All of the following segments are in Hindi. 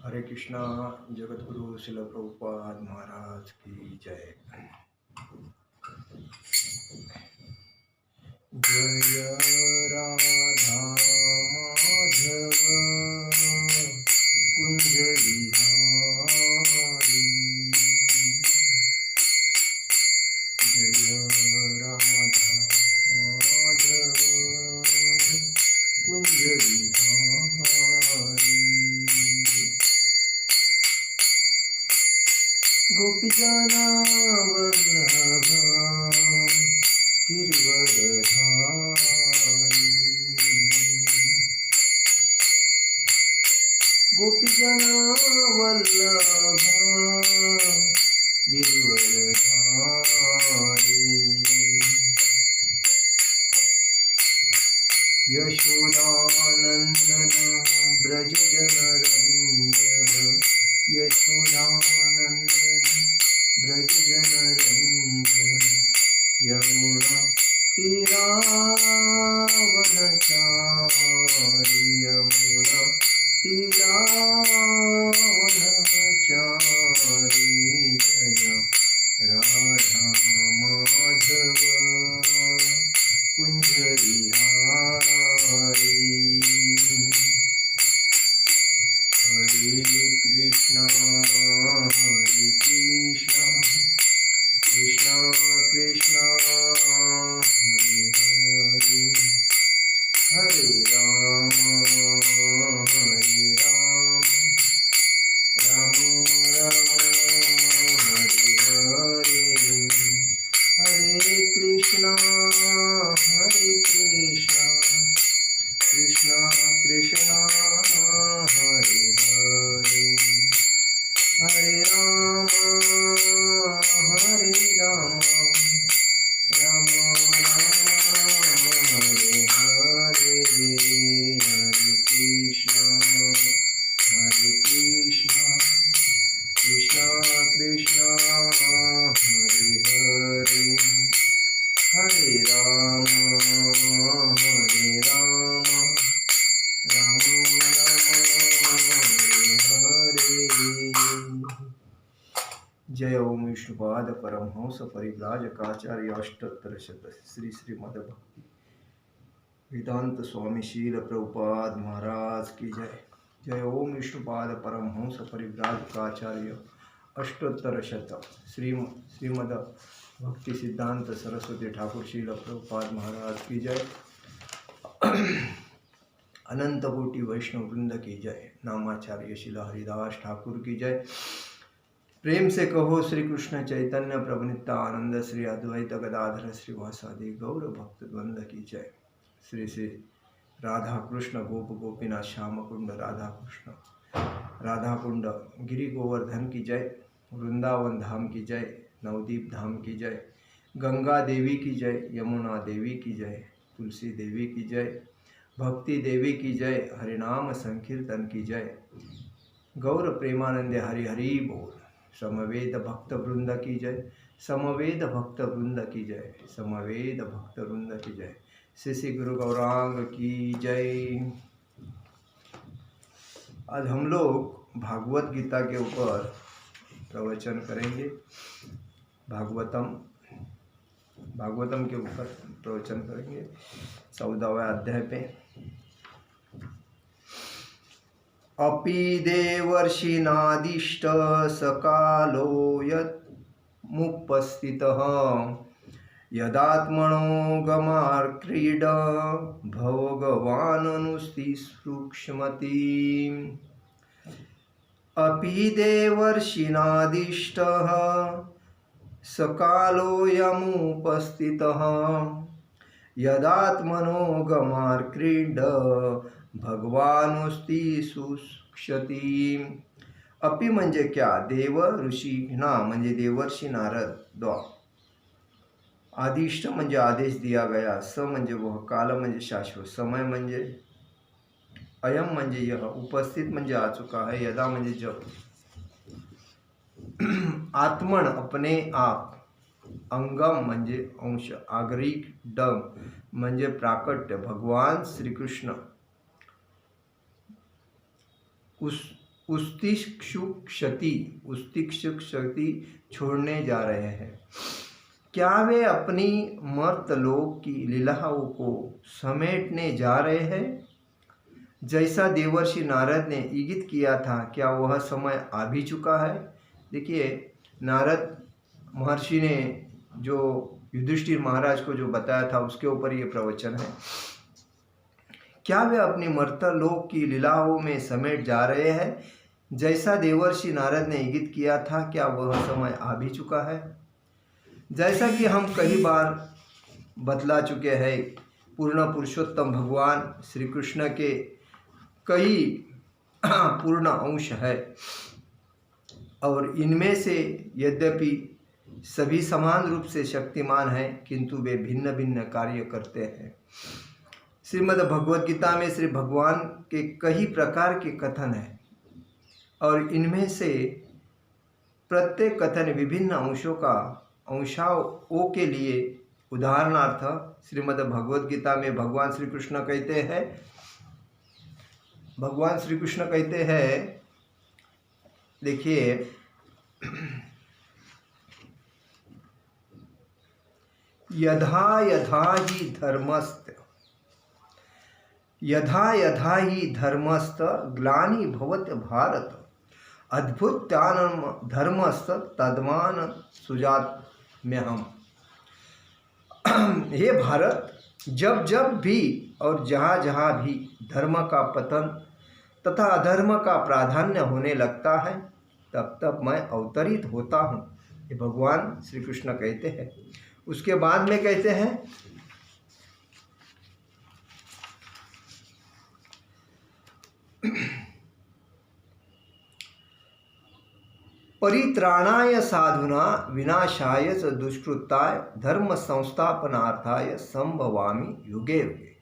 हरे कृष्णा। जगतगुरु शिल प्रभुपाद महाराज की जय। जय राधा माधव कुंज बिहारी। जय राधा माधव कुंज बिहारी। गोपीजना वल्लभ गिरिवरधारी। गोपीजना वल्लभ गिरिवरधारी। यशोदानंदन ब्रज जनरंजन। यशोदानंदन ब्रज जनरंजन। यमुना तीरावनचारी। यमुना तीरावनचारी। जय राधा माधव कुंज बिहारी। हरे कृष्णा हरे कृष्णा कृष्णा कृष्णा हरे हरे। हरे राम राम राम हरे हरे। हरे कृष्णा कृष्णा कृष्णा हरे हरे। हरे राम राम राम हरे हरे। हरे कृष्णा कृष्णा कृष्णा हरे हरे। हरे राम राम राम हरे हरे। जय ओम विष्णुपाद परमहंस परिव्राजकाचार्य अष्टोत्तर शत श्री श्रीमद भक्ति वेदांत स्वामी शील प्रभुपाद महाराज की जय। जय ओम विष्णुपाद परमहंस परिव्राजकाचार्य अष्टोत्तर शत श्रीमद भक्ति सिद्धांत सरस्वती ठाकुर शील प्रभुपाद महाराज की जय। अनंत कोटि वैष्णव वृंद की जय। नामाचार्य शिला हरिदास ठाकुर की जय। प्रेम से कहो श्री कृष्ण चैतन्य प्रभु नित्यानंद श्री अद्वैत गदाधर श्रीवासादि गौर भक्त द्वंद की जय। श्री श्री राधा कृष्ण गोप गोपीनाथ श्याम कुंड राधा कृष्ण राधा कुंड गिरि गोवर्धन की जय। वृंदावन धाम की जय। नवदीप धाम की जय। गंगा देवी की जय। यमुना देवी की जय। तुलसी देवी की जय। भक्ति देवी की जय। हरिनाम संकीर्तन की जय। गौर प्रेमानंद हरि हरि बोल। समवेद भक्त वृंद की जय। समवेद भक्त वृंद की जय। समवेद भक्त वृंद की जय। श्री श्री गुरु गौरांग की जय। आज हम लोग भागवत गीता के ऊपर प्रवचन करेंगे। भागवतम के ऊपर प्रवचन करेंगे 14वें अध्याय पे। अपि देवर्षिनादिष्ट सकालो यमुपस्थितः यदात्मनो गमार्क्रीड भगवाननुस्तिसूक्ष्मति। अपि देवर्षिनादिष्टः सकालो यमुपस्थितः यदात्मनो गमार्क्रीड भगवानोस्ति सुक्षती। अपि म्हणजे क्या? देव ऋषीना म्हणजे देवर्षि नारद द्वा। आदिष्ट म्हणजे आदेश दिया गया। स म्हणजे वह। काल म्हणजे शाश्वत। समय म्हणजे अयम म्हणजे यह। उपस्थित म्हणजे आ चुका है। यदा म्हणजे जब। आत्मन अपने आप। अंगम म्हणजे अंश। आगरिक डम म्हणजे प्राकट्य भगवान श्री कृष्ण उस्तिक्षुक्षति छोड़ने जा रहे हैं। क्या वे अपनी मर्तलोक की लीलाओं को समेटने जा रहे हैं? जैसा देवर्षि नारद ने इंगित किया था, क्या वह समय आ भी चुका है? देखिए, नारद महर्षि ने जो युधिष्ठिर महाराज को जो बताया था उसके ऊपर ये प्रवचन है। क्या वे अपनी मर्तलोक की लीलाओं में समेट जा रहे हैं? जैसा देवर्षि नारद ने इंगित किया था, क्या वह समय आ भी चुका है? जैसा कि हम कई बार बतला चुके हैं, पूर्ण पुरुषोत्तम भगवान श्री कृष्ण के कई पूर्ण अंश है और इनमें से यद्यपि सभी समान रूप से शक्तिमान हैं, किंतु वे भिन्न भिन्न कार्य करते हैं। श्रीमद् भगवद गीता में श्री भगवान के कई प्रकार के कथन हैं और इनमें से प्रत्येक कथन विभिन्न अंशों के लिए। उदाहरणार्थ श्रीमद् भगवद गीता में भगवान श्री कृष्ण कहते हैं, देखिए, यथा यथा ही धर्मस्त ग्लानि भवत भारत, अद्भुतानम धर्मस्त तद्मान सुजात में हम। हे भारत, जब जब भी और जहाँ जहाँ भी धर्म का पतन तथा अधर्म का प्राधान्य होने लगता है, तब तब मैं अवतरित होता हूँ, ये भगवान श्री कृष्ण कहते हैं। उसके बाद में कहते हैं, परित्राणाय साधुना विनाशाय च दुष्कृताय धर्म संस्थापनार्थाय संभवामि युगे युगे।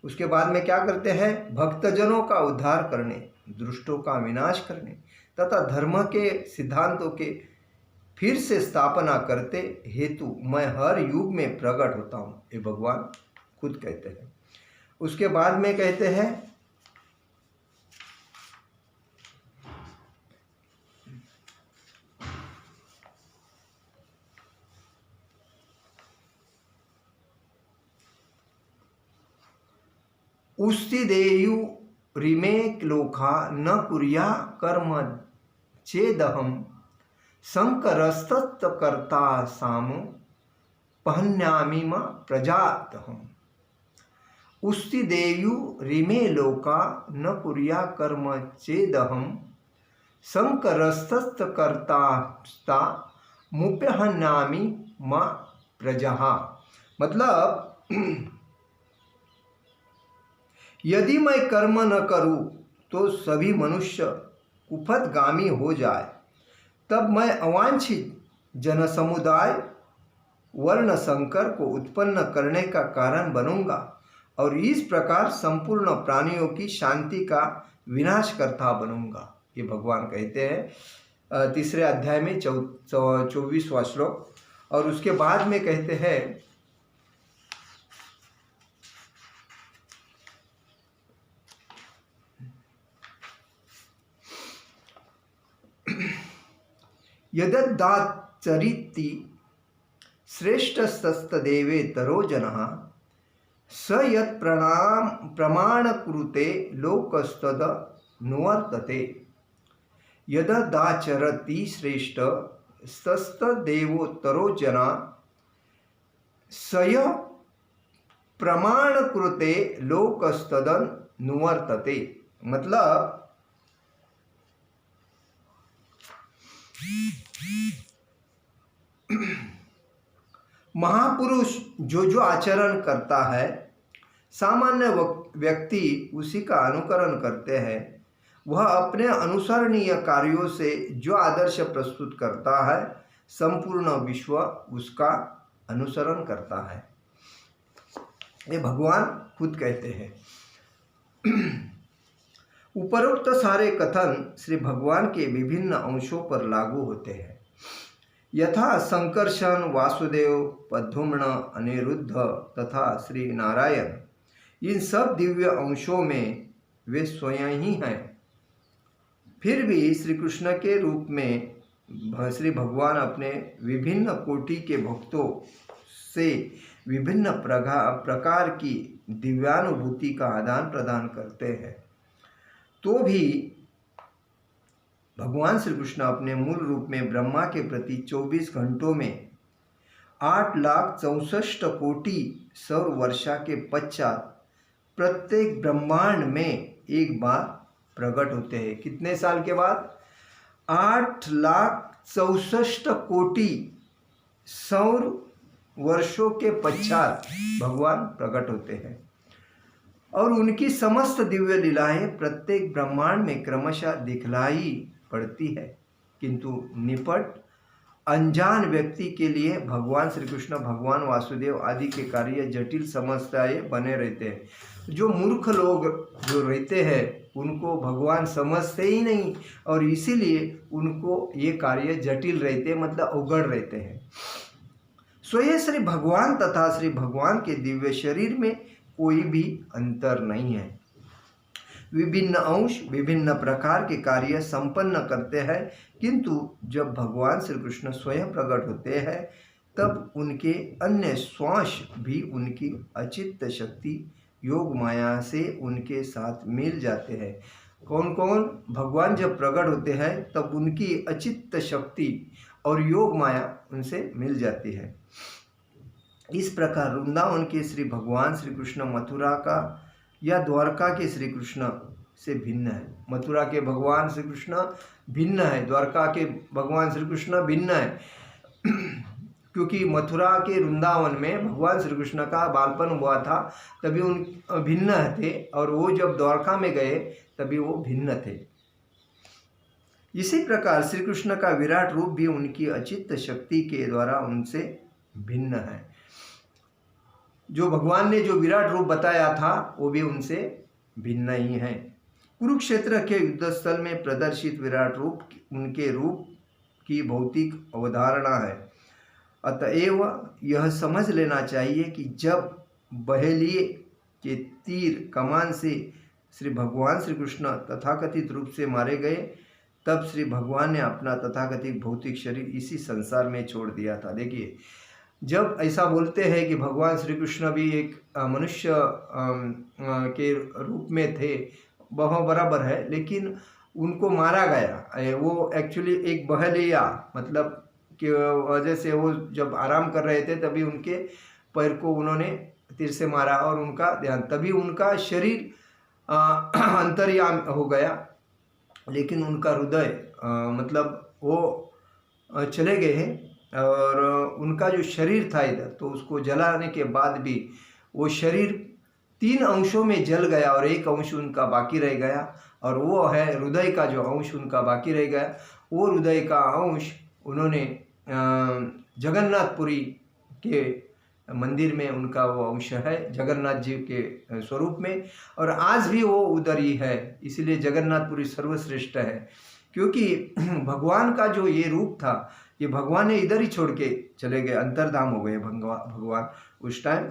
उसके बाद में क्या करते हैं? भक्तजनों का उद्धार करने, दुष्टों का विनाश करने तथा धर्म के सिद्धांतों के फिर से स्थापना करते हेतु मैं हर युग में प्रकट होता हूँ, ये भगवान खुद कहते हैं। उसके बाद में कहते हैं, उस्तिदेयु रिमे लोका न कुर्या कर्म चेदहम संकरस्तत्कर्ता साम पहन्यामि म प्रजातहम। उस्तिदेयु रिमे लोका न कुर्या कर्म चेदहम संकरस्तत्कर्ता मुप्यहन्यामि म प्रजा। मतलब यदि मैं कर्म न करूं तो सभी मनुष्य कुपथगामी हो जाए, तब मैं अवांछित जनसमुदाय वर्ण संकर को उत्पन्न करने का कारण बनूंगा और इस प्रकार संपूर्ण प्राणियों की शांति का विनाशकर्ता बनूंगा, ये भगवान कहते हैं 3 अध्याय में 24वां श्लोक। और उसके बाद में कहते हैं, यददाचरिति श्रेष्ठस्तदेवेतरो जनः स यत् प्रमाणकृते लोकस्तद नुवर्तते। यददाचरति श्रेष्ठस्तदेवोत्तरो जनः स यत् प्रमाणकृते लोकस्तद नुवर्तते। मतलब महापुरुष जो आचरण करता है, सामान्य व्यक्ति उसी का अनुकरण करते हैं। वह अपने अनुसरणीय कार्यों से जो आदर्श प्रस्तुत करता है, संपूर्ण विश्व उसका अनुसरण करता है, ये भगवान खुद कहते हैं। उपरोक्त सारे कथन श्री भगवान के विभिन्न अंशों पर लागू होते हैं। यथा संकर्षण, वासुदेव, प्रद्युम्न, अनिरुद्ध तथा श्री नारायण, इन सब दिव्य अंशों में वे स्वयं ही हैं। फिर भी श्री कृष्ण के रूप में श्री भगवान अपने विभिन्न कोटि के भक्तों से विभिन्न प्रकार की दिव्यानुभूति का आदान प्रदान करते हैं। तो भी भगवान श्री कृष्ण अपने मूल रूप में ब्रह्मा के प्रति 24 घंटों में 8,64 कोटि सौर वर्षा के पश्चात प्रत्येक ब्रह्मांड में एक बार प्रकट होते हैं। कितने साल के बाद? 8,64 कोटि सौर वर्षों के पश्चात भगवान प्रकट होते हैं और उनकी समस्त दिव्य लीलाएं प्रत्येक ब्रह्मांड में क्रमशः दिखलाई पड़ती है। किंतु निपट अनजान व्यक्ति के लिए भगवान श्री कृष्ण, भगवान वासुदेव आदि के कार्य जटिल समस्याएं बने रहते हैं। जो मूर्ख लोग जो रहते हैं उनको भगवान समझते ही नहीं और इसीलिए उनको ये कार्य जटिल रहते, मतलब उगड़ रहते हैं। स्वयं श्री भगवान तथा श्री भगवान के दिव्य शरीर में कोई भी अंतर नहीं है। विभिन्न अंश विभिन्न प्रकार के कार्य संपन्न करते हैं, किंतु जब भगवान श्री कृष्ण स्वयं प्रकट होते हैं तब उनके अन्य श्वास भी उनकी अचित्त शक्ति योग माया से उनके साथ मिल जाते हैं। कौन कौन? भगवान जब प्रकट होते हैं तब उनकी अचित्त शक्ति और योग माया उनसे मिल जाती है। इस प्रकार वृंदावन के श्री भगवान श्री कृष्ण मथुरा का या द्वारका के श्री कृष्ण से भिन्न है। मथुरा के भगवान श्री कृष्ण भिन्न है, द्वारका के भगवान श्री कृष्ण भिन्न है। क्योंकि मथुरा के वृंदावन में भगवान श्री कृष्ण का बालपन हुआ था तभी उन भिन्न थे और वो जब द्वारका में गए तभी वो भिन्न थे। इसी प्रकार श्री कृष्ण का विराट रूप भी उनकी अचित्त शक्ति के द्वारा उनसे भिन्न है। जो भगवान ने जो विराट रूप बताया था वो भी उनसे भिन्न ही है। कुरुक्षेत्र के युद्ध स्थल में प्रदर्शित विराट रूप उनके रूप की भौतिक अवधारणा है। अतएव यह समझ लेना चाहिए कि जब बहेलिए के तीर कमान से श्री भगवान श्री कृष्ण तथाकथित रूप से मारे गए तब श्री भगवान ने अपना तथाकथित भौतिक शरीर इसी संसार में छोड़ दिया था। देखिए, जब ऐसा बोलते हैं कि भगवान श्री कृष्ण भी एक मनुष्य के रूप में थे, वह बराबर है, लेकिन उनको मारा गया। वो एक्चुअली एक बहलिया मतलब की वजह से वो जब आराम कर रहे थे तभी उनके पैर को उन्होंने तीर से मारा और उनका ध्यान, तभी उनका शरीर अंतर्याम हो गया, लेकिन उनका हृदय मतलब वो चले गए हैं और उनका जो शरीर था इधर, तो उसको जलाने के बाद भी वो शरीर 3 अंशों में जल गया और एक अंश उनका बाकी रह गया और वो है हृदय का जो अंश उनका बाकी रह गया। वो हृदय का अंश उन्होंने जगन्नाथपुरी के मंदिर में उनका वो अंश है, जगन्नाथ जी के स्वरूप में, और आज भी वो उधर ही है। इसलिए जगन्नाथपुरी सर्वश्रेष्ठ है, क्योंकि भगवान का जो ये रूप था ये भगवान ने इधर ही छोड़ के चले गए, अंतर्धाम हो गए भगवान उस टाइम।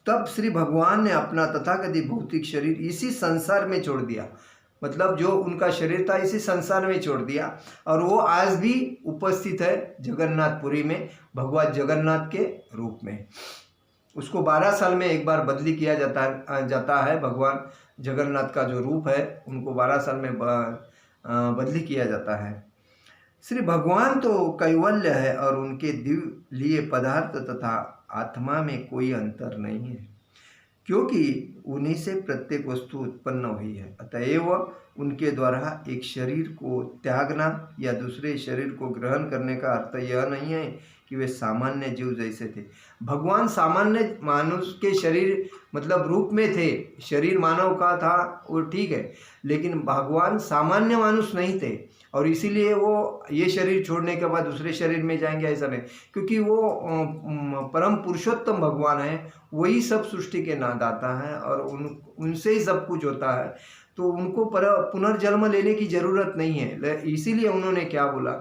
तब श्री भगवान ने अपना तथाकथित भौतिक शरीर इसी संसार में छोड़ दिया, मतलब जो उनका शरीर था इसी संसार में छोड़ दिया और वो आज भी उपस्थित है जगन्नाथपुरी में भगवान जगन्नाथ के रूप में। उसको 12 साल में एक बार बदली किया जाता है। भगवान जगन्नाथ का जो रूप है उनको 12 साल में बदली किया जाता है। श्री भगवान तो कैवल्य है और उनके दिव्य पदार्थ तथा आत्मा में कोई अंतर नहीं है, क्योंकि उन्हीं से प्रत्येक वस्तु उत्पन्न हुई है। अतएव उनके द्वारा एक शरीर को त्यागना या दूसरे शरीर को ग्रहण करने का अर्थ यह नहीं है कि वे सामान्य जीव जैसे थे। भगवान सामान्य मानुष के शरीर मतलब रूप में थे, शरीर मानव का था वो ठीक है, लेकिन भगवान सामान्य मानुष नहीं थे और इसीलिए वो ये शरीर छोड़ने के बाद दूसरे शरीर में जाएंगे ऐसा नहीं, क्योंकि वो परम पुरुषोत्तम भगवान है, वही सब सृष्टि के नादाता है और उनसे ही सब कुछ होता है, तो उनको पुनर्जन्म लेने की जरूरत नहीं है। इसीलिए उन्होंने क्या बोला,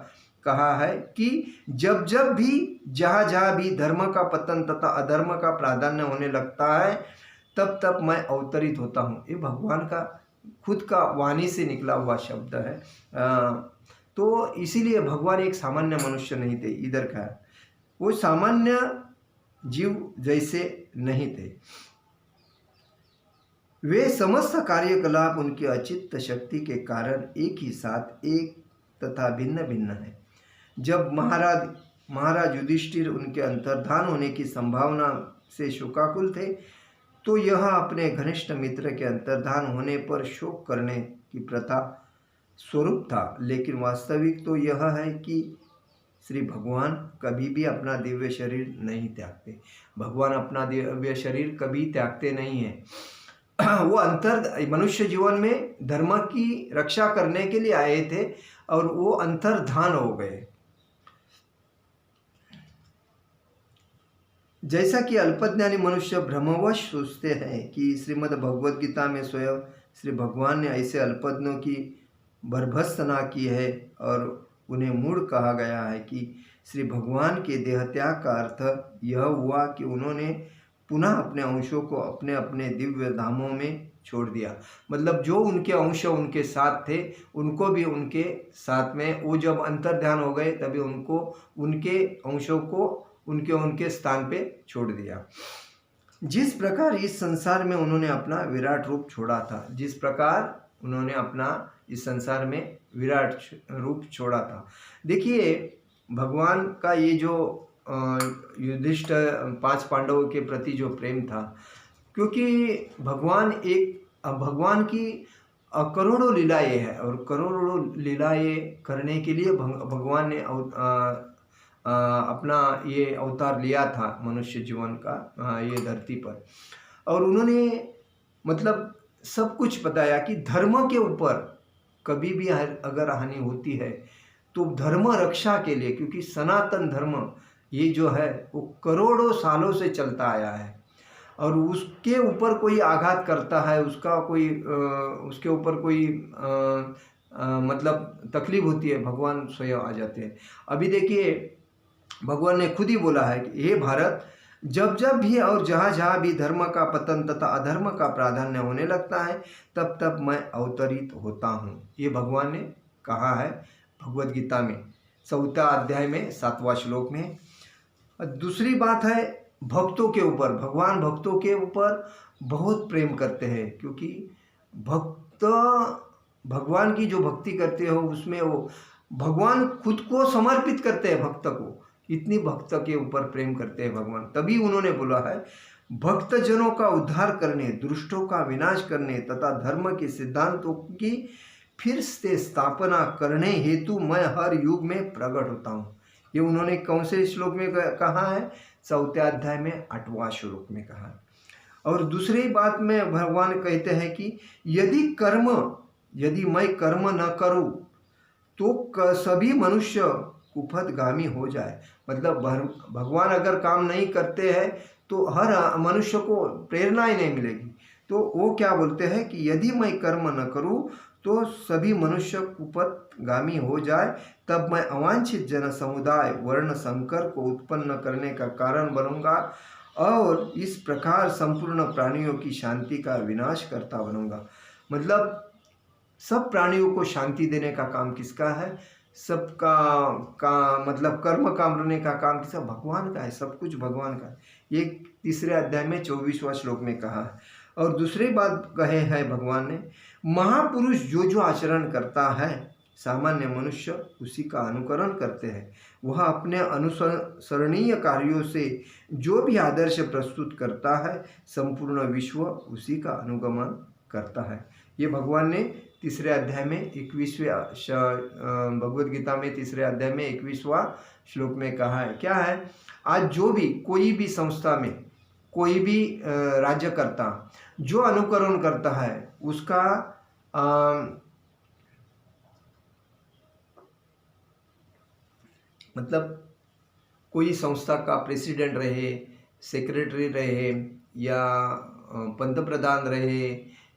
कहा है कि जब जब भी जहाँ जहाँ भी धर्म का पतन तथा अधर्म का प्राधान्य होने लगता है तब तब मैं अवतरित होता हूँ। ये भगवान का खुद का वाणी से निकला हुआ शब्द है। तो इसीलिए भगवान एक सामान्य मनुष्य नहीं थे। इधर का वो सामान्य जीव जैसे नहीं थे। वे समस्त कार्यकलाप उनकी अचित्त शक्ति के कारण एक ही साथ एक तथा भिन्न भिन्न है। जब महाराज युधिष्ठिर उनके अंतर्धान होने की संभावना से शोकाकुल थे, तो यह अपने घनिष्ठ मित्र के अंतर्धान होने पर शोक करने की प्रथा स्वरूप था। लेकिन वास्तविक तो यह है कि श्री भगवान कभी भी अपना दिव्य शरीर नहीं त्यागते। भगवान अपना दिव्य शरीर कभी त्यागते नहीं हैं। वो मनुष्य जीवन में धर्म की रक्षा करने के लिए आए थे और वो अंतर्धान हो गए। जैसा कि अल्पज्ञानी मनुष्य भ्रमवश सोचते हैं कि श्रीमद् भगवद गीता में स्वयं श्री भगवान ने ऐसे अल्पज्ञों की भर्त्सना की है और उन्हें मूढ़ कहा गया है, कि श्री भगवान के देहत्याग का अर्थ यह हुआ कि उन्होंने पुनः अपने अंशों को अपने अपने दिव्य धामों में छोड़ दिया। मतलब जो उनके अंश उनके साथ थे, उनको भी उनके साथ में, वो जब अंतर्ध्यान हो गए तभी उनको उनके अंशों को उनके स्थान पे छोड़ दिया। जिस प्रकार इस संसार में उन्होंने अपना विराट रूप छोड़ा था, जिस प्रकार उन्होंने अपना इस संसार में विराट रूप छोड़ा था। देखिए भगवान का ये जो युधिष्ठिर 5 पांडवों के प्रति जो प्रेम था, क्योंकि भगवान की करोड़ों लीलाएं हैं और करोड़ों लीलाएं करने के लिए भगवान ने अपना ये अवतार लिया था मनुष्य जीवन का ये धरती पर। और उन्होंने मतलब सब कुछ बताया कि धर्म के ऊपर कभी भी अगर हानि होती है तो धर्म रक्षा के लिए, क्योंकि सनातन धर्म ये जो है वो करोड़ों सालों से चलता आया है और उसके ऊपर कोई आघात करता है, उसके ऊपर कोई मतलब तकलीफ होती है, भगवान स्वयं आ जाते हैं। अभी देखिए भगवान ने खुद ही बोला है कि हे भारत, जब जब भी और जहाँ जहाँ भी धर्म का पतन तथा अधर्म का प्राधान्य होने लगता है, तब तब मैं अवतरित होता हूँ। ये भगवान ने कहा है भगवद गीता में 4 अध्याय में 7वां श्लोक में। दूसरी बात है भक्तों के ऊपर, भगवान भक्तों के ऊपर बहुत प्रेम करते हैं, क्योंकि भक्त भगवान की जो भक्ति करते हो उसमें वो भगवान खुद को समर्पित करते हैं भक्त को, इतनी भक्त के ऊपर प्रेम करते हैं भगवान। तभी उन्होंने बोला है भक्त जनों का उद्धार करने, दुष्टों का विनाश करने तथा धर्म के सिद्धांतों की फिर से स्थापना करने हेतु मैं हर युग में प्रकट होता हूँ। ये उन्होंने कौन से श्लोक में कहा है? 4 अध्याय में 8वां श्लोक में कहा है। और दूसरी बात में भगवान कहते हैं कि यदि मैं कर्म न करूं तो सभी मनुष्य कुपथगामी हो जाए। मतलब भगवान अगर काम नहीं करते हैं तो हर मनुष्य को प्रेरणा ही नहीं मिलेगी। तो वो क्या बोलते हैं कि यदि मैं कर्म न करूं तो सभी मनुष्य कुपथगामी हो जाए, तब मैं अवांछित जन समुदाय वर्ण संकर को उत्पन्न करने का कारण बनूंगा और इस प्रकार संपूर्ण प्राणियों की शांति का विनाश करता बनूंगा। मतलब सब प्राणियों को शांति देने का काम किसका है? सबका मतलब कर्म करने का काम किसका? भगवान का है। सब कुछ भगवान का है। ये 3 अध्याय में 24वां श्लोक में कहा है। और दूसरी बात कहे है भगवान ने, महापुरुष जो आचरण करता है सामान्य मनुष्य उसी का अनुकरण करते हैं। वह अपने अनुसरणीय कार्यों से जो भी आदर्श प्रस्तुत करता है संपूर्ण विश्व उसी का अनुगमन करता है। ये भगवान ने 3 अध्याय में 21वें भगवद गीता में 3 अध्याय में 21वां श्लोक में कहा है। क्या है? आज जो भी कोई भी संस्था में कोई भी राज्यकर्ता जो अनुकरण करता है उसका मतलब कोई संस्था का प्रेसिडेंट रहे, सेक्रेटरी रहे या पंतप्रधान रहे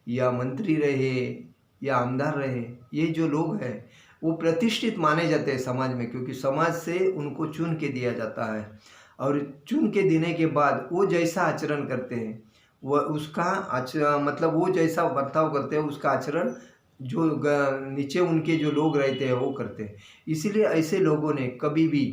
या मंत्री रहे या आमदार रहे, ये जो लोग हैं वो प्रतिष्ठित माने जाते हैं समाज में, क्योंकि समाज से उनको चुन के दिया जाता है और चुन के देने के बाद वो जैसा आचरण करते हैं वह उसका मतलब वो जैसा बर्ताव करते हैं उसका आचरण जो नीचे उनके जो लोग रहते हैं वो करते हैं। इसीलिए ऐसे लोगों ने कभी भी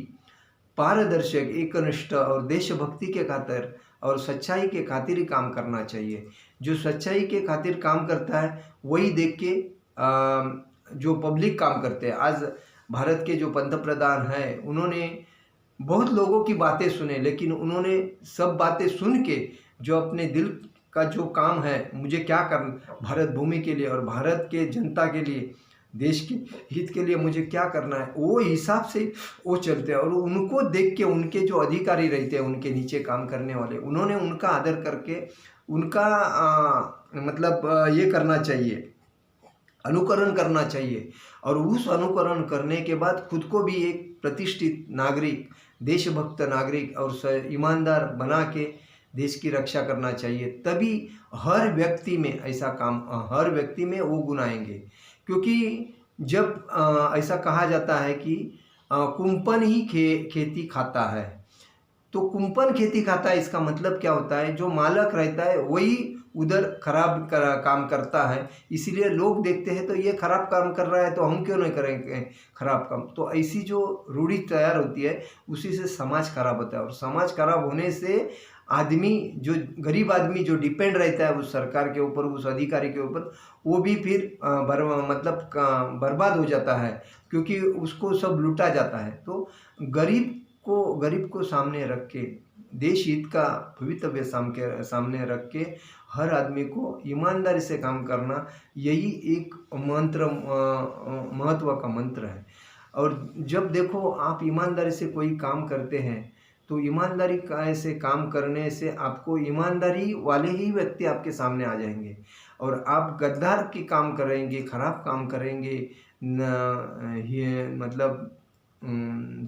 पारदर्शक, एकनिष्ठ और देशभक्ति के खातिर और सच्चाई के खातिर ही काम करना चाहिए। जो सच्चाई के खातिर काम करता है वही देख के जो पब्लिक काम करते हैं। आज भारत के जो पंतप्रधान हैं उन्होंने बहुत लोगों की बातें सुने, लेकिन उन्होंने सब बातें सुन के जो अपने दिल का जो काम है, मुझे क्या करना भारत भूमि के लिए और भारत के जनता के लिए, देश के हित के लिए मुझे क्या करना है, वो हिसाब से वो चलते हैं। और उनको देख के उनके जो अधिकारी रहते हैं, उनके नीचे काम करने वाले, उन्होंने उनका आदर करके उनका ये करना चाहिए, अनुकरण करना चाहिए। और उस अनुकरण करने के बाद खुद को भी एक प्रतिष्ठित नागरिक, देशभक्त नागरिक और ईमानदार बना के देश की रक्षा करना चाहिए। तभी हर व्यक्ति में ऐसा काम, हर व्यक्ति में वो गुण आएंगे। क्योंकि जब ऐसा कहा जाता है कि कुंपन ही खेती खाता है, तो कुंपन खेती खाता है, इसका मतलब क्या होता है, जो मालक रहता है वही उधर खराब काम करता है। इसीलिए लोग देखते हैं तो ये खराब काम कर रहा है तो हम क्यों नहीं करेंगे खराब काम। तो ऐसी जो रूढ़ी तैयार होती है उसी से समाज खराब होता है। और समाज खराब होने से आदमी, जो गरीब आदमी जो डिपेंड रहता है उस सरकार के ऊपर, उस अधिकारी के ऊपर, वो भी फिर बर्बाद हो जाता है, क्योंकि उसको सब लूटा जाता है। तो गरीब को सामने रख के, देश हित का भवितव्य सामने रख के हर आदमी को ईमानदारी से काम करना, यही एक महत्व का मंत्र है। और जब देखो आप ईमानदारी से कोई काम करते हैं तो ईमानदारी का से काम करने से आपको ईमानदारी वाले ही व्यक्ति आपके सामने आ जाएंगे। और आप गद्दार के काम करेंगे, खराब काम करेंगे,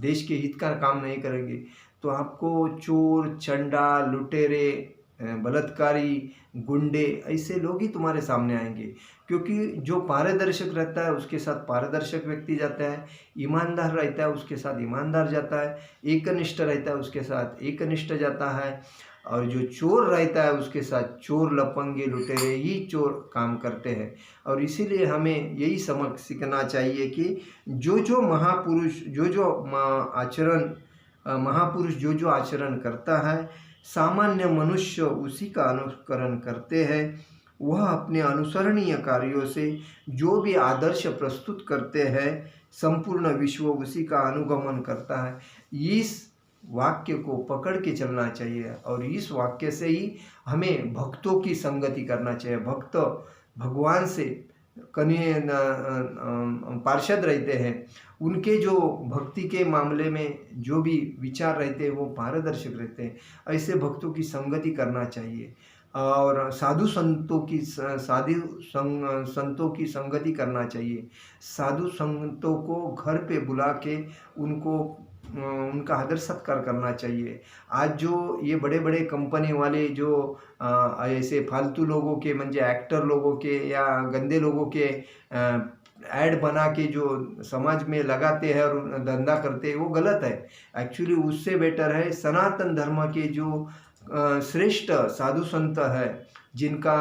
देश के हित का काम नहीं करेंगे, तो आपको चोर, चंडा, लुटेरे, बलात्कारी, गुंडे, ऐसे लोग ही तुम्हारे सामने आएंगे। क्योंकि जो पारदर्शक रहता है उसके साथ पारदर्शक व्यक्ति जाता है, ईमानदार रहता है उसके साथ ईमानदार जाता है, एकनिष्ठ रहता है उसके साथ एकनिष्ठ जाता है, और जो चोर रहता है उसके साथ चोर, लफंगे, लुटेरे ही चोर काम करते हैं। और इसीलिए हमें यही समझ सीखना चाहिए कि जो महापुरुष जो आचरण करता है, सामान्य मनुष्य उसी का अनुकरण करते हैं। वह अपने अनुसरणीय कार्यों से जो भी आदर्श प्रस्तुत करते हैं, संपूर्ण विश्व उसी का अनुगमन करता है। इस वाक्य को पकड़ के चलना चाहिए और इस वाक्य से ही हमें भक्तों की संगति करना चाहिए। भक्त भगवान से पार्षद रहते हैं, उनके जो भक्ति के मामले में जो भी विचार रहते हैं वो पारदर्शक रहते हैं। ऐसे भक्तों की संगति करना चाहिए और साधु संतों की संगति करना चाहिए। साधु संतों को घर पे बुला के उनका आदर सत्कार करना चाहिए। आज जो ये बड़े बड़े कंपनी वाले जो ऐसे फालतू लोगों के, म्हणजे एक्टर लोगों के या गंदे लोगों के ऐड बना के जो समाज में लगाते हैं और धंधा करते हैं, वो गलत है। एक्चुअली उससे बेटर है सनातन धर्म के जो श्रेष्ठ साधु संत है, जिनका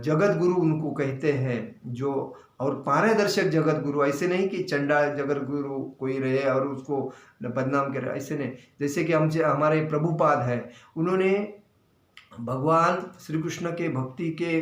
जगत गुरु उनको कहते हैं, जो और पारदर्शक जगत गुरु, ऐसे नहीं कि चंडा जगत गुरु कोई रहे और उसको बदनाम करे, ऐसे नहीं। जैसे कि हमारे प्रभुपाद है, उन्होंने भगवान श्री कृष्ण के भक्ति के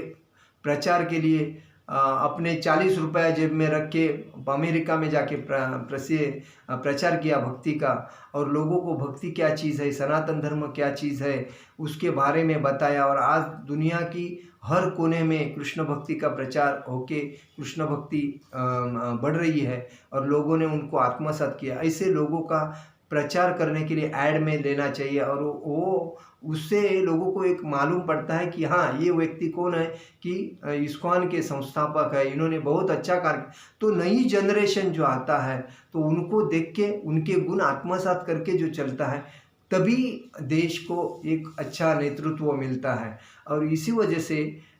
प्रचार के लिए अपने 40 रुपये जेब में रख के अमेरिका में जाके प्रचार किया भक्ति का, और लोगों को भक्ति क्या चीज़ है, सनातन धर्म क्या चीज़ है, उसके बारे में बताया। और आज दुनिया की हर कोने में कृष्ण भक्ति का प्रचार होके कृष्ण भक्ति बढ़ रही है और लोगों ने उनको आत्मसात किया। ऐसे लोगों का प्रचार करने के लिए ऐड में लेना चाहिए, और वो उससे लोगों को एक मालूम पड़ता है कि हाँ, ये व्यक्ति कौन है, कि इस्कॉन के संस्थापक है, इन्होंने बहुत अच्छा कार्य। तो नई जनरेशन जो आता है तो उनको देख के उनके गुण आत्मसात करके जो चलता है, तभी देश को एक अच्छा नेतृत्व मिलता है। और इसी वजह से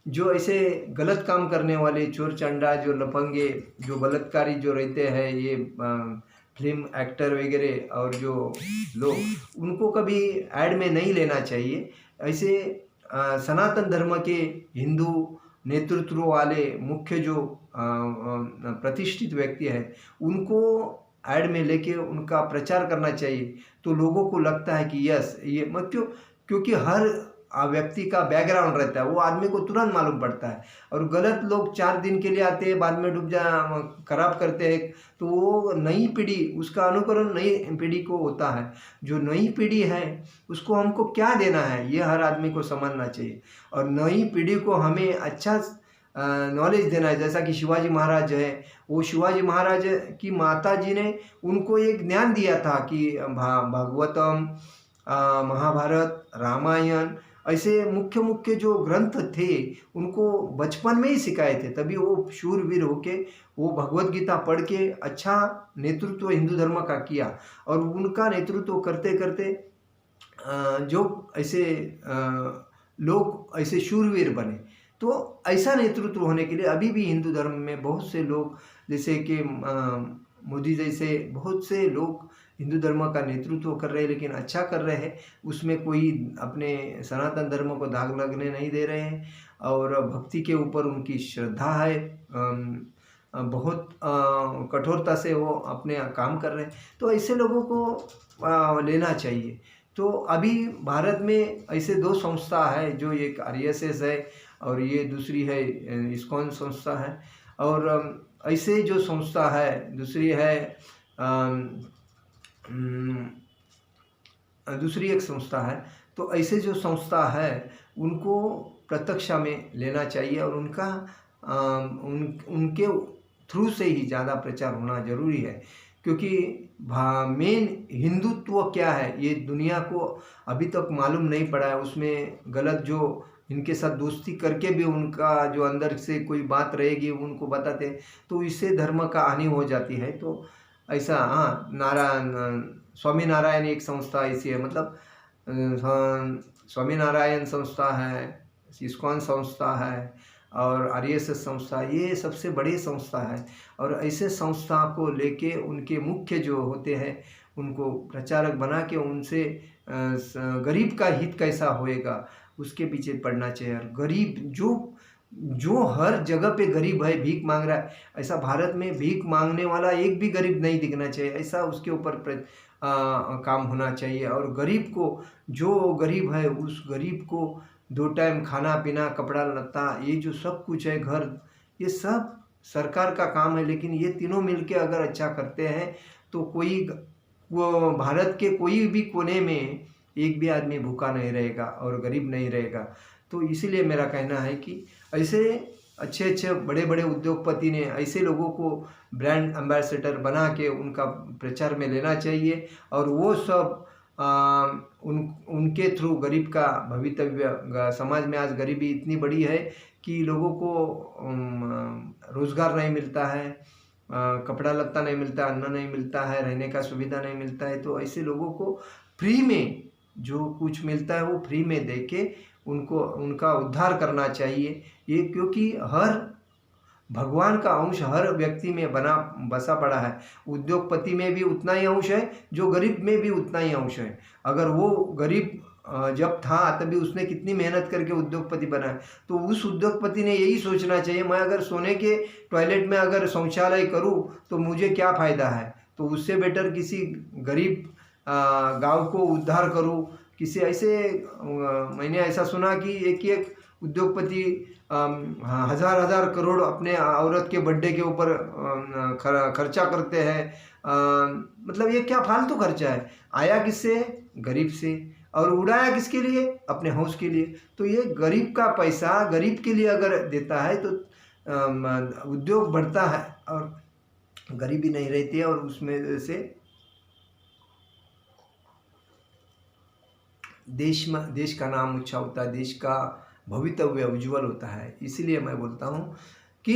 जो ऐसे गलत काम करने वाले चोर चंडा, जो लफंगे, जो बलात्कारी जो रहते हैं, ये फिल्म एक्टर वगैरह और जो लोग, उनको कभी ऐड में नहीं लेना चाहिए। ऐसे सनातन धर्म के हिंदू नेतृत्व वाले मुख्य जो प्रतिष्ठित व्यक्ति है उनको ऐड में लेके उनका प्रचार करना चाहिए। तो लोगों को लगता है कि यस ये मत क्योंकि हर व्यक्ति का बैकग्राउंड रहता है, वो आदमी को तुरंत मालूम पड़ता है। और गलत लोग 4 दिन के लिए आते हैं, बाद में डूब जा खराब करते हैं। तो वो नई पीढ़ी, उसका अनुकरण नई पीढ़ी को होता है। जो नई पीढ़ी है उसको हमको क्या देना है ये हर आदमी को समझना चाहिए। और नई पीढ़ी को हमें अच्छा नॉलेज देना है। जैसा कि शिवाजी महाराज है, वो शिवाजी महाराज की माता जी ने उनको एक ज्ञान दिया था कि भागवतम, महाभारत, रामायण ऐसे मुख्य मुख्य जो ग्रंथ थे उनको बचपन में ही सिखाए थे। तभी वो शूरवीर होके वो भगवत गीता पढ़ के अच्छा नेतृत्व हिंदू धर्म का किया। और उनका नेतृत्व करते करते जो ऐसे लोग ऐसे शूरवीर बने। तो ऐसा नेतृत्व होने के लिए अभी भी हिंदू धर्म में बहुत से लोग, जैसे कि मोदी जैसे बहुत से लोग हिंदू धर्म का नेतृत्व कर रहे हैं, लेकिन अच्छा कर रहे हैं। उसमें कोई अपने सनातन धर्म को दाग लगने नहीं दे रहे हैं और भक्ति के ऊपर उनकी श्रद्धा है। बहुत कठोरता से वो अपने काम कर रहे हैं। तो ऐसे लोगों को लेना चाहिए। तो अभी भारत में ऐसे 2 संस्था है, जो एक RSS है और ये दूसरी है इस्कॉन संस्था है। और ऐसे जो संस्था है दूसरी है दूसरी एक संस्था है। तो ऐसे जो संस्था है उनको प्रत्यक्ष में लेना चाहिए और उनका उनके थ्रू से ही ज़्यादा प्रचार होना जरूरी है। क्योंकि मेन हिंदुत्व क्या है ये दुनिया को अभी तक मालूम नहीं पड़ा है। उसमें गलत जो इनके साथ दोस्ती करके भी उनका जो अंदर से कोई बात रहेगी उनको बताते, तो इससे धर्म का हानि हो जाती है। तो ऐसा स्वामी नारायण एक संस्था ऐसी है, मतलब स्वामी नारायण संस्था है, इस्कॉन संस्था है और RSS संस्था, ये सबसे बड़ी संस्था है। और ऐसे संस्था को लेके उनके मुख्य जो होते हैं उनको प्रचारक बना के उनसे गरीब का हित कैसा होएगा उसके पीछे पड़ना चाहिए। और गरीब जो हर जगह पे गरीब है, भीख मांग रहा है, ऐसा भारत में भीख मांगने वाला एक भी गरीब नहीं दिखना चाहिए। ऐसा उसके ऊपर काम होना चाहिए। और गरीब को, जो गरीब है उस गरीब को 2 टाइम खाना पीना, कपड़ा लत्ता, ये जो सब कुछ है, घर, ये सब सरकार का काम है। लेकिन ये तीनों मिलके अगर अच्छा करते हैं तो वो भारत के कोई भी कोने में एक भी आदमी भूखा नहीं रहेगा और गरीब नहीं रहेगा। तो इसीलिए मेरा कहना है कि ऐसे अच्छे बड़े बड़े उद्योगपति ने ऐसे लोगों को ब्रांड एम्बेसडर बना के उनका प्रचार में लेना चाहिए। और वो सब उनके थ्रू गरीब का भवितव्य, समाज में आज गरीबी इतनी बड़ी है कि लोगों को रोज़गार नहीं मिलता है, कपड़ा लत्ता नहीं मिलता, अन्न नहीं मिलता है, रहने का सुविधा नहीं मिलता है। तो ऐसे लोगों को फ्री में जो कुछ मिलता है वो फ्री में देके उनको उनका उद्धार करना चाहिए। ये क्योंकि हर भगवान का अंश हर व्यक्ति में बसा पड़ा है। उद्योगपति में भी उतना ही अंश है, जो गरीब में भी उतना ही अंश है। अगर वो गरीब जब था तभी उसने कितनी मेहनत करके उद्योगपति बना है, तो उस उद्योगपति ने यही सोचना चाहिए, मैं अगर सोने के टॉयलेट में अगर शौचालय करूं तो मुझे क्या फ़ायदा है। तो उससे बेटर किसी गरीब गांव को उद्धार करूं। किसी ऐसे मैंने ऐसा सुना कि एक उद्योगपति 1000 करोड़ अपने औरत के बर्थडे के ऊपर खर्चा करते हैं। मतलब ये क्या फालतू खर्चा है। आया किससे? गरीब से। और उड़ाया किसके लिए? अपने हौस के लिए। तो ये गरीब का पैसा गरीब के लिए अगर देता है तो उद्योग बढ़ता है और गरीबी नहीं रहती है। और उसमें से देश का नाम ऊंचा होता है, देश का भवितव्य उज्जवल होता है। इसीलिए मैं बोलता हूँ कि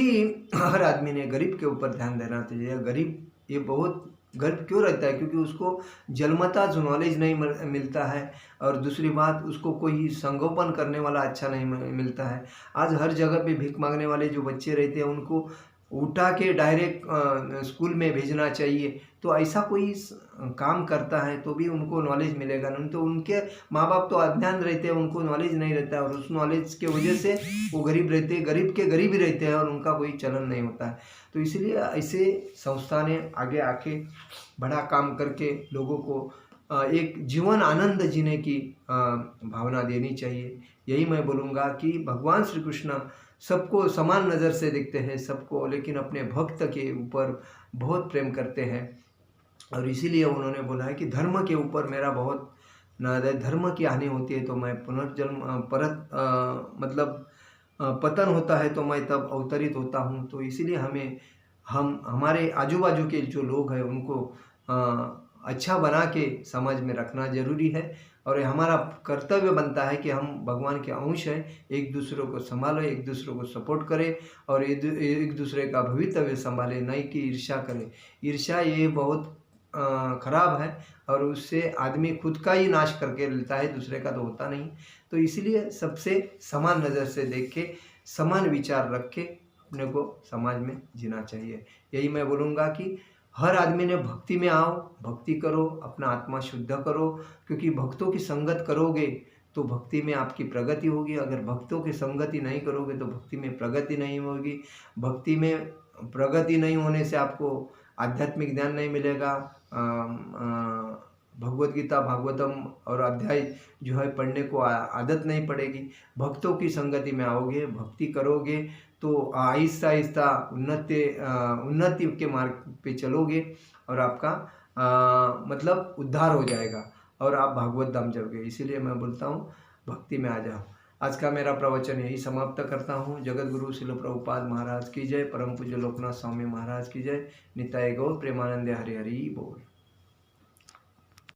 हर आदमी ने गरीब के ऊपर ध्यान देना चाहिए। गरीब ये बहुत गर्व क्यों रहता है? क्योंकि उसको जन्मता जो नॉलेज नहीं मिलता है। और दूसरी बात, उसको कोई संगोपन करने वाला अच्छा नहीं मिलता है। आज हर जगह पे भीख मांगने वाले जो बच्चे रहते हैं उनको उठा के डायरेक्ट स्कूल में भेजना चाहिए। तो ऐसा कोई काम करता है तो भी उनको नॉलेज मिलेगा, नहीं तो उनके माँ बाप तो अज्ञान रहते हैं, उनको नॉलेज नहीं रहता है और उस नॉलेज के वजह से वो गरीब रहते हैं, गरीब के गरीब ही रहते हैं और उनका कोई चलन नहीं होता है। तो इसलिए ऐसे संस्था ने आगे आके बड़ा काम करके लोगों को एक जीवन आनंद जीने की भावना देनी चाहिए। यही मैं बोलूँगा कि भगवान श्री कृष्ण सबको समान नज़र से देखते हैं सबको, लेकिन अपने भक्त के ऊपर बहुत प्रेम करते हैं और इसीलिए उन्होंने बोला है कि धर्म के ऊपर मेरा बहुत नाज है। धर्म की हानि होती है तो मैं पुनर्जन्म मतलब पतन होता है तो मैं तब अवतरित होता हूँ। तो इसीलिए हम हमारे आजू बाजू के जो लोग हैं उनको अच्छा बना के समाज में रखना जरूरी है और ये हमारा कर्तव्य बनता है कि हम भगवान के अंश हैं, एक दूसरे को संभालें, एक दूसरे को सपोर्ट करें और एक दूसरे का भवितव्य संभालें, नहीं कि ईर्ष्या करें। ईर्ष्या ये बहुत खराब है और उससे आदमी खुद का ही नाश करके लेता है, दूसरे का तो होता नहीं। तो इसलिए सबसे समान नज़र से देख के समान विचार रख के अपने को समाज में जीना चाहिए। यही मैं बोलूँगा कि हर आदमी ने भक्ति में आओ, भक्ति करो, अपना आत्मा शुद्ध करो, क्योंकि भक्तों की संगत करोगे तो भक्ति में आपकी प्रगति होगी। अगर भक्तों की संगति नहीं करोगे तो भक्ति में प्रगति नहीं होगी। भक्ति में प्रगति नहीं होने से आपको आध्यात्मिक ज्ञान नहीं मिलेगा। भगवत गीता, भागवतम और अध्याय जो है पढ़ने को आदत नहीं पड़ेगी। भक्तों की संगति में आओगे, भक्ति करोगे तो आहिस्ता आहिस्ता उन्नति के मार्ग पे चलोगे और आपका मतलब उद्धार हो जाएगा और आप भागवत धाम जाओगे। इसीलिए मैं बोलता हूँ भक्ति में आ जाओ। आज का मेरा प्रवचन यही समाप्त करता हूँ। जगत गुरु श्रील प्रभुपाद महाराज की जय, परम पूज्य लोकनाथ स्वामी महाराज की जय। निताय गौर प्रेमानंद हरि हरि बोल।